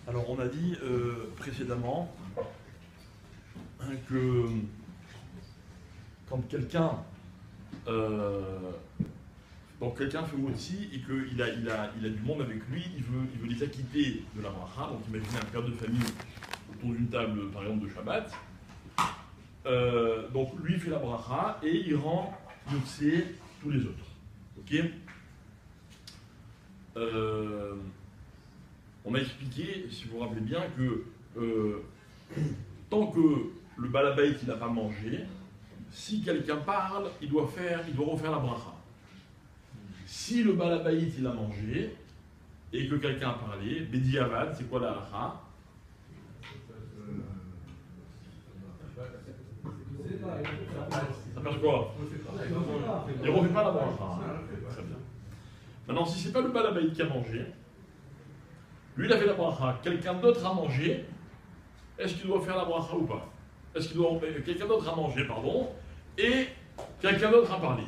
Alors, on a dit précédemment que quand quelqu'un fait motzi et qu'il a du monde avec lui, il veut les acquitter de la bracha. Donc, imaginez un père de famille autour d'une table, par exemple, de Shabbat. Donc, lui fait la bracha et il rend motzi tous les autres. Ok. On a expliqué, si vous vous rappelez bien, que tant que le balabait il n'a pas mangé, si quelqu'un parle, il doit refaire la bracha. Si le balabait il a mangé et que quelqu'un a parlé, Bedi Avad, c'est quoi la halakha? Ça passe quoi? Il ne refait pas la bracha. Très bien. Maintenant, si ce n'est pas le balabait qui a mangé, lui il a fait la bracha, quelqu'un d'autre a mangé, est-ce qu'il doit faire la bracha ou pas? Est-ce qu'il doit... Quelqu'un d'autre a mangé, pardon, et quelqu'un d'autre a parlé.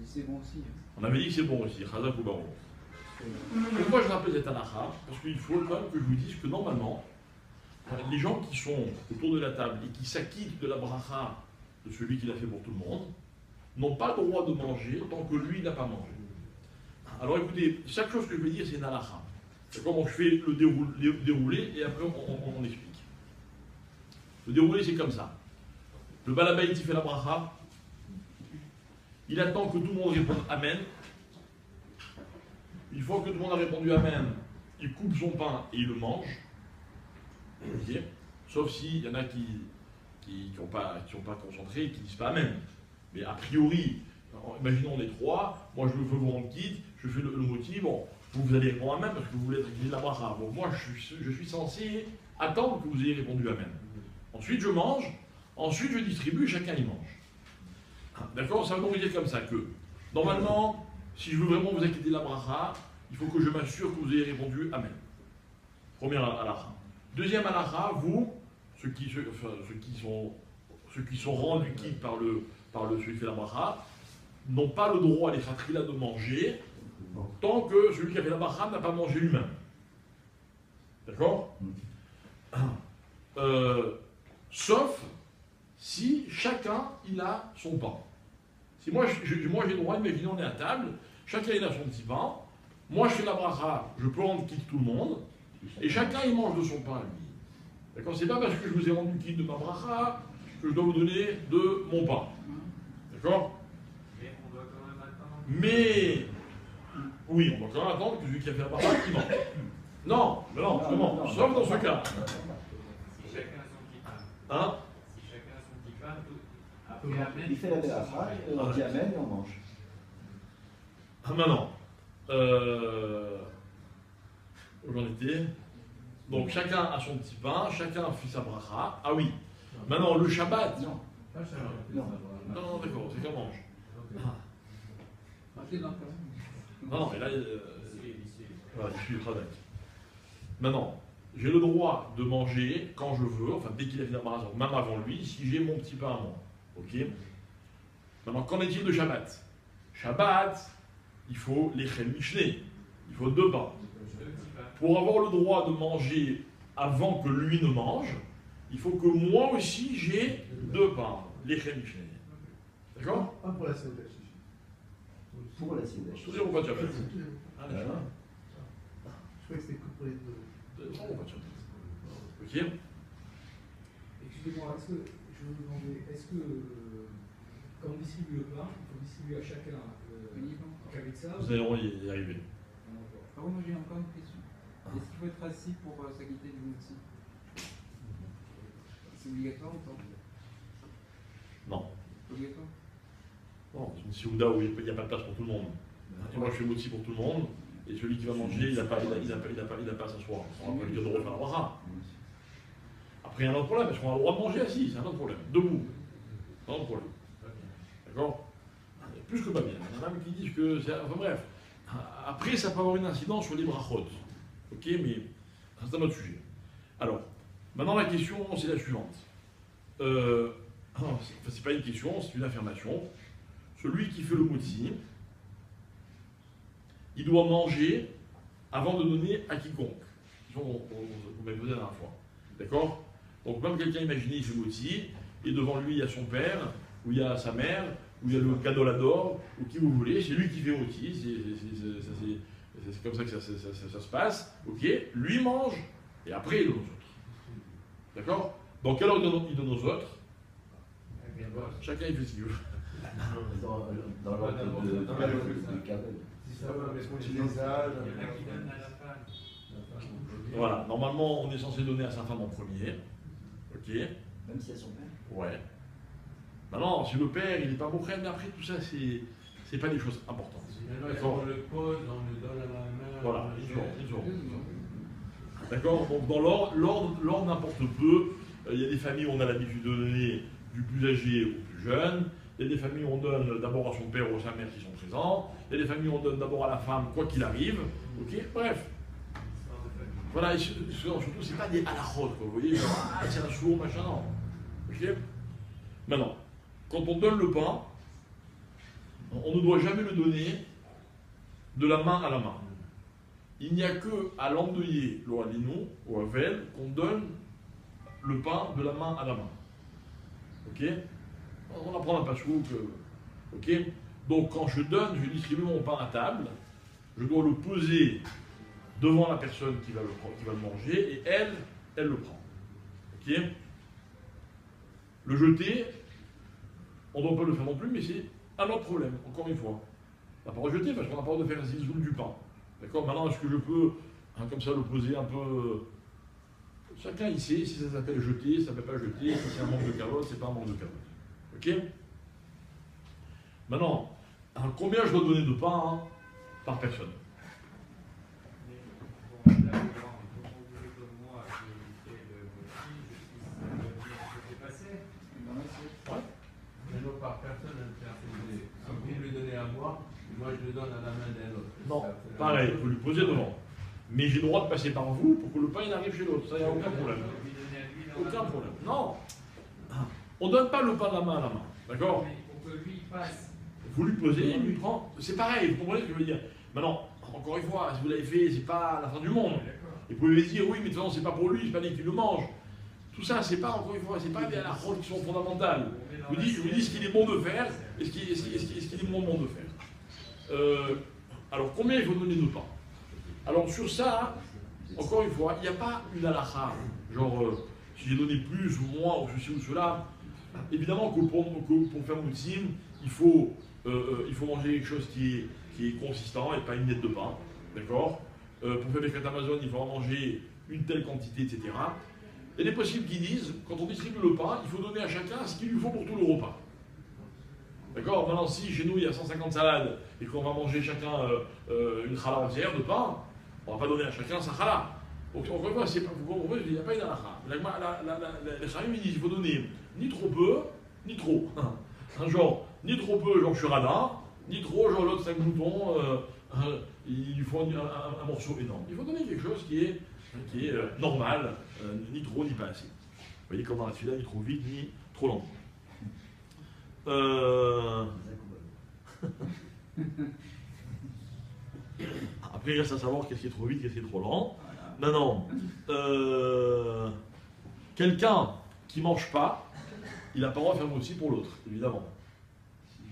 C'est bon aussi. On avait dit que c'est bon aussi, Chazak ou Baron. Pourquoi je rappelle cette halakha? Parce qu'il faut quand même que je vous dise que normalement, les gens qui sont autour de la table et qui s'acquittent de la bracha de celui qui l'a fait pour tout le monde, n'ont pas le droit de manger tant que lui n'a pas mangé. Alors écoutez, chaque chose que je vais dire, c'est une halakha. C'est comment je fais le déroulé et après on explique. Le déroulé, c'est comme ça. Le balabait, il fait la bracha. Il attend que tout le monde réponde Amen. Une fois que tout le monde a répondu Amen, il coupe son pain et il le mange. Okay. Sauf s'il y en a qui n'ont pas concentré et qui ne disent pas Amen. Mais a priori, imaginons on est trois, moi je veux vous rendre quitte, je fais le motif, bon, vous allez répondre Amen parce que vous voulez être acquitté de la bracha. Bon, moi je suis censé attendre que vous ayez répondu Amen. Ensuite je mange, ensuite je distribue, chacun y mange. D'accord? Ça va donc dire comme ça que, normalement, si je veux vraiment vous acquitter de la bracha, il faut que je m'assure que vous ayez répondu Amen. Première halakha. Deuxième halakha, vous, ceux qui sont rendus quittes par celui qui fait la bracha, n'ont pas le droit, les khatrila, de manger, tant que celui qui a fait la bracha n'a pas mangé lui-même. D'accord? Sauf si chacun il a son pain. Si moi j'ai le droit, imaginez on est à table, chacun il a son petit pain, moi je fais la bracha, je peux rendre quitte tout le monde, et chacun il mange de son pain lui. D'accord? C'est pas parce que je vous ai rendu quitte de ma bracha que je dois vous donner de mon pain. D'accord? Mais on doit quand même attendre. Mais oui, on doit quand même attendre que celui qui a fait la bracha il mange. Non, mais non, justement, sauf dans ce cas. Si chacun a son petit pain. Hein? Si chacun a son petit pain, après Amen. Il fait la bracha, on dit Amen et on mange. Ah, maintenant, où j'en étais? Donc chacun a son petit pain, chacun fait sa bracha. Ah oui. Maintenant, le Shabbat. Non. Non, d'accord, c'est qu'on mange. Non, mais là, voilà, je suis Khadak. Maintenant, j'ai le droit de manger quand je veux, enfin dès qu'il a fait la bracha, même avant lui, si j'ai mon petit pain à moi. Ok? Maintenant, qu'en est-il de Shabbat? Shabbat, il faut les chel mishneh, il faut 2 pains. Pour avoir le droit de manger avant que lui ne mange, il faut que moi aussi j'ai 2 pains, les chel mishneh. D'accord? Un pour la Seudash. Pour la Seudash. Tous les repas de Shabbat. Ah, Ah, d'accord. Je croyais que c'était que pour les deux. 3 repas de Shabbat. Ok? Excusez-moi, je vais vous demander, est-ce que quand on distribue le pain, il faut distribuer à chacun qu'avec ça? Vous allez y arriver. Par contre, moi j'ai encore une question. Est-ce qu'il faut être assis pour s'acquitter du motzi? C'est obligatoire ou pas? Non. Obligatoire? Non, c'est une siouda où il n'y a pas de place pour tout le monde. Et moi je fais motzi pour tout le monde, et celui qui va manger, il n'a pas à s'asseoir. On va pas lui dire de refaire la bracha. Après, il y a un autre problème, parce qu'on a le droit de manger assis, c'est un autre problème. Debout. C'est un autre problème. D'accord? Plus que pas bien. Il y en a même qui disent que c'est. Enfin bref. Après, ça peut avoir une incidence sur les brachot. Ok, mais c'est un autre sujet. Alors, maintenant la question, c'est la suivante. C'est pas une question, c'est une affirmation. Celui qui fait le motzi, il doit manger avant de donner à quiconque. question qu'on m'avait posée la dernière fois. D'accord? Donc même quelqu'un, imaginez, il fait moitié, et devant lui, il y a son père, ou il y a sa mère, ou il y a le cadolador, ou qui vous voulez, c'est lui qui fait moitié, c'est comme ça que ça se passe. Ok? Lui mange, et après il donne aux autres. D'accord? Dans quel ordre il donne aux autres? Chacun il fait ce qu'il veut. Dans l'ordre de Carrel. Si ça va, mais continuer les âges. Il y en a qui donnent à la femme. Voilà, normalement on est censé donner à sa femme en premier. Ok? Même si elles sont pères. Ouais. Maintenant, si le père il n'est pas mourant, mais après tout ça c'est pas des choses importantes. D'accord. On le pose, on le donne à la main. Voilà, ils ont. D'accord? Donc dans l'ordre n'importe peu. Il y a des familles où on a l'habitude de donner du plus âgé au plus jeune. Il y a des familles où on donne d'abord à son père ou à sa mère qui sont présents. Il y a des familles où on donne d'abord à la femme, quoi qu'il arrive. Ok? Bref. Voilà, et surtout, c'est pas des halachot, quoi. Vous voyez, genre, ah, c'est un sourd, machin, non. Ok? Maintenant, quand on donne le pain, on ne doit jamais le donner de la main à la main. Il n'y a que à l'endeuillé, l'oalino, ou à Vel, qu'on donne le pain de la main à la main. Ok? On apprend un pasouk. Ok? Donc quand je distribue mon pain à table, je dois le peser devant la personne qui va le manger, et elle le prend. Ok? Le jeter, on ne doit pas le faire non plus, mais c'est un autre problème, encore une fois. On n'a pas rejeter parce qu'on n'a pas le droit de faire un zilzoul du pain. D'accord? Maintenant, est-ce que je peux, comme ça, le poser un peu. Chacun il sait si ça s'appelle jeter, ça ne s'appelle pas jeter, si c'est un manque de carotte, c'est pas un manque de carotte. Ok? Maintenant, combien je dois donner de pain par personne? Bon, là, comme vous voulez comme moi, qui fait le motif, je suis passé. Mais non, par personne, si vous le donnez à moi je le donne à la main d'un autre. Non, pareil, vous lui posez devant. Mais j'ai le droit de passer par vous pour que le pain il arrive chez l'autre. Ça, il n'y a aucun problème. Aucun problème. Non. On ne donne pas le pain de la main à la main. D'accord? Mais pour que lui passe. Vous lui posez, il lui prend. C'est pareil, vous comprenez ce que je veux dire? Maintenant, encore une fois, si vous l'avez fait, c'est pas la fin du monde. Et vous pouvez dire, oui, mais de toute façon, c'est pas pour lui, c'est pas lui qui le mange. Tout ça, c'est pas, encore une fois, c'est pas des halachot qui sont fondamentales. Je vous dis ce qu'il est bon de faire et ce qu'il est moins bon de faire. Alors, combien il faut donner de pain? Alors, sur ça, encore une fois, il n'y a pas une halakha, genre, si j'ai donné plus ou moins, ou ceci ou cela. Évidemment que pour faire moutsim, il faut manger quelque chose qui est consistant et pas une miette de pain. D'accord? Pour faire des fêtes Amazon, il faut en manger une telle quantité, etc. Il est possible qu'ils disent, quand on distribue le pain, il faut donner à chacun ce qu'il lui faut pour tout le repas. D'accord? Maintenant, si chez nous il y a 150 salades et qu'on va manger chacun une challah entière de pain, on ne va pas donner à chacun sa challah. Donc, encore une fois, il n'y a pas une halakha. Les charim disent qu'il faut donner ni trop peu, ni trop. Genre, ni trop peu, genre je suis radin, ni trop, genre l'autre 5 moutons, il lui faut un morceau énorme. Il faut donner quelque chose qui est normal, ni trop, ni pas assez. Vous voyez, comme dans la suite, ni trop vite, ni trop lent. Après, il reste à savoir qu'est-ce qui est trop vite, qu'est-ce qui est trop lent. Maintenant, quelqu'un qui ne mange pas, il n'a pas le droit de faire aussi pour l'autre, évidemment.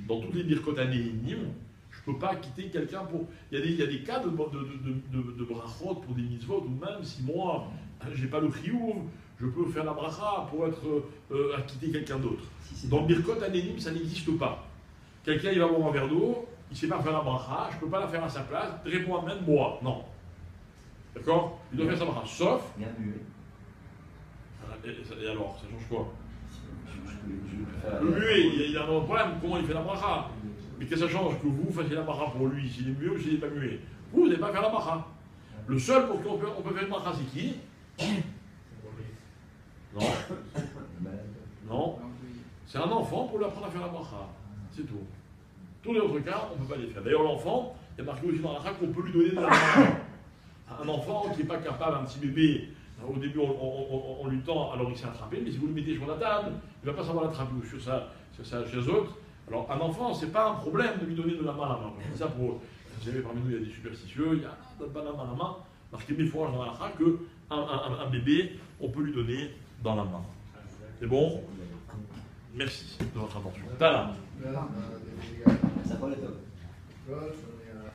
Dans toutes les birkot anéinim, je ne peux pas quitter quelqu'un pour. Il y a des cas de brachot pour des mitzvot, ou même si moi, je n'ai pas le chiyuv, je peux faire la bracha pour être à quitter quelqu'un d'autre. Dans le birkot anéinim, ça n'existe pas. Quelqu'un, il va boire un verre d'eau, il ne sait pas faire la bracha, je ne peux pas la faire à sa place, réponds à même moi. Non. D'accord? Il doit faire sa bracha, sauf. Bien muet. Et alors, ça change quoi? Le muet, il a un problème, comment il fait la bracha? Mais qu'est-ce que ça change que vous fassiez la bracha pour lui, s'il est muet ou s'il n'est pas muet? Vous n'allez pas faire la bracha. Le seul pour qui on peut faire une bracha, c'est qui? Non. Non. C'est un enfant pour lui apprendre à faire la bracha. C'est tout. Tous les autres cas, on ne peut pas les faire. D'ailleurs, l'enfant, il y a marqué aussi dans la bracha qu'on peut lui donner de la bracha. Un enfant qui n'est pas capable, un petit bébé, au début on lui tend, alors il s'est attrapé, mais si vous le mettez sur la table, il ne va pas savoir l'attraper ou sur sa chaise haute. Alors un enfant, c'est pas un problème de lui donner de la main à la main. Je dis ça pour, vous savez, parmi nous il y a des superstitieux, il y a donne pas la main à la main. marqué méfourage dans la halakha que un bébé, on peut lui donner dans la main. C'est bon? Merci de votre attention. Tala. Ça va les top.